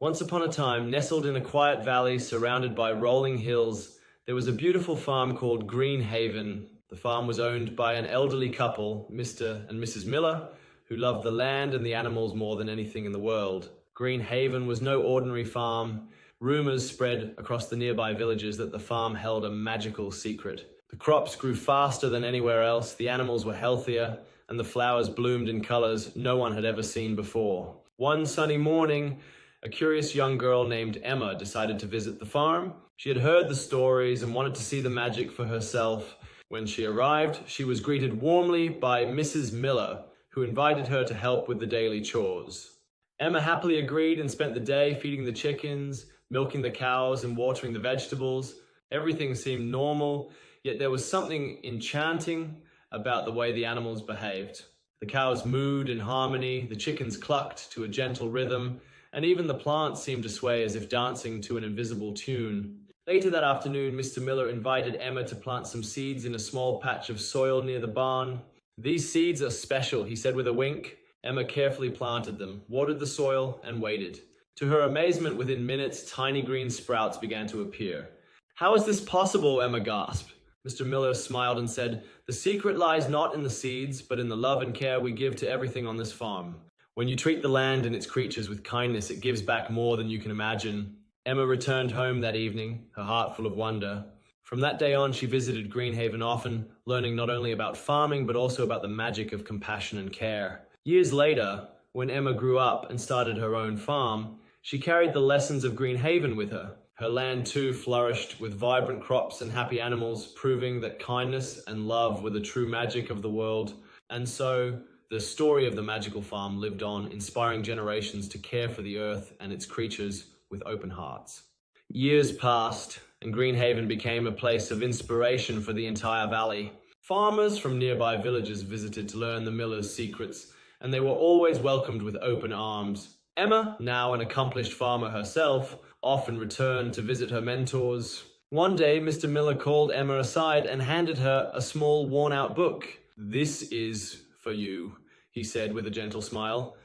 Once upon a time, nestled in a quiet valley surrounded by rolling hills, there was a beautiful farm called Green Haven. The farm was owned by an elderly couple, Mr. and Mrs. Miller, who loved the land and the animals more than anything in the world. Green Haven was no ordinary farm. Rumors spread across the nearby villages that the farm held a magical secret. The crops grew faster than anywhere else, the animals were healthier, and the flowers bloomed in colors no one had ever seen before. One sunny morning, a curious young girl named Emma decided to visit the farm. She had heard the stories and wanted to see the magic for herself. When she arrived, she was greeted warmly by Mrs. Miller, who invited her to help with the daily chores. Emma happily agreed and spent the day feeding the chickens, milking the cows, and watering the vegetables. Everything seemed normal, yet there was something enchanting about the way the animals behaved. The cows mooed in harmony, the chickens clucked to a gentle rhythm, and even the plants seemed to sway as if dancing to an invisible tune. Later that afternoon, Mr. Miller invited Emma to plant some seeds in a small patch of soil near the barn. "These seeds are special," he said with a wink. Emma carefully planted them, watered the soil, and waited. To her amazement, within minutes, tiny green sprouts began to appear. "How is this possible?" Emma gasped. Mr. Miller smiled and said, "The secret lies not in the seeds, but in the love and care we give to everything on this farm. When you treat the land and its creatures with kindness, it gives back more than you can imagine." Emma returned home that evening, her heart full of wonder. From that day on, she visited Green Haven often, learning not only about farming, but also about the magic of compassion and care. Years later, when Emma grew up and started her own farm, she carried the lessons of Green Haven with her. Her land too flourished with vibrant crops and happy animals, proving that kindness and love were the true magic of the world. And so, the story of the magical farm lived on, inspiring generations to care for the earth and its creatures with open hearts. Years passed, and Green Haven became a place of inspiration for the entire valley. Farmers from nearby villages visited to learn the Miller's secrets, and they were always welcomed with open arms. Emma, now an accomplished farmer herself, often returned to visit her mentors. One day, Mr. Miller called Emma aside and handed her a small, worn-out book. "This is for you," he said with a gentle smile.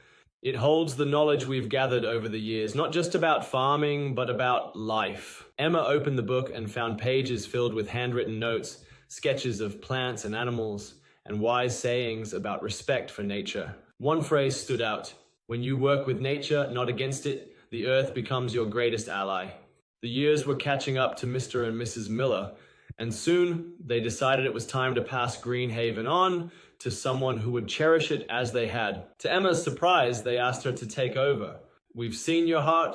"It holds the knowledge we've gathered over the years, not just about farming, but about life." Emma opened the book and found pages filled with handwritten notes, sketches of plants and animals, and wise sayings about respect for nature. One phrase stood out: "When you work with nature, not against it, the earth becomes your greatest ally." The years were catching up to Mr. and Mrs. Miller, and soon they decided it was time to pass Green Haven on to someone who would cherish it as they had. To Emma's surprise, they asked her to take over. "We've seen your heart,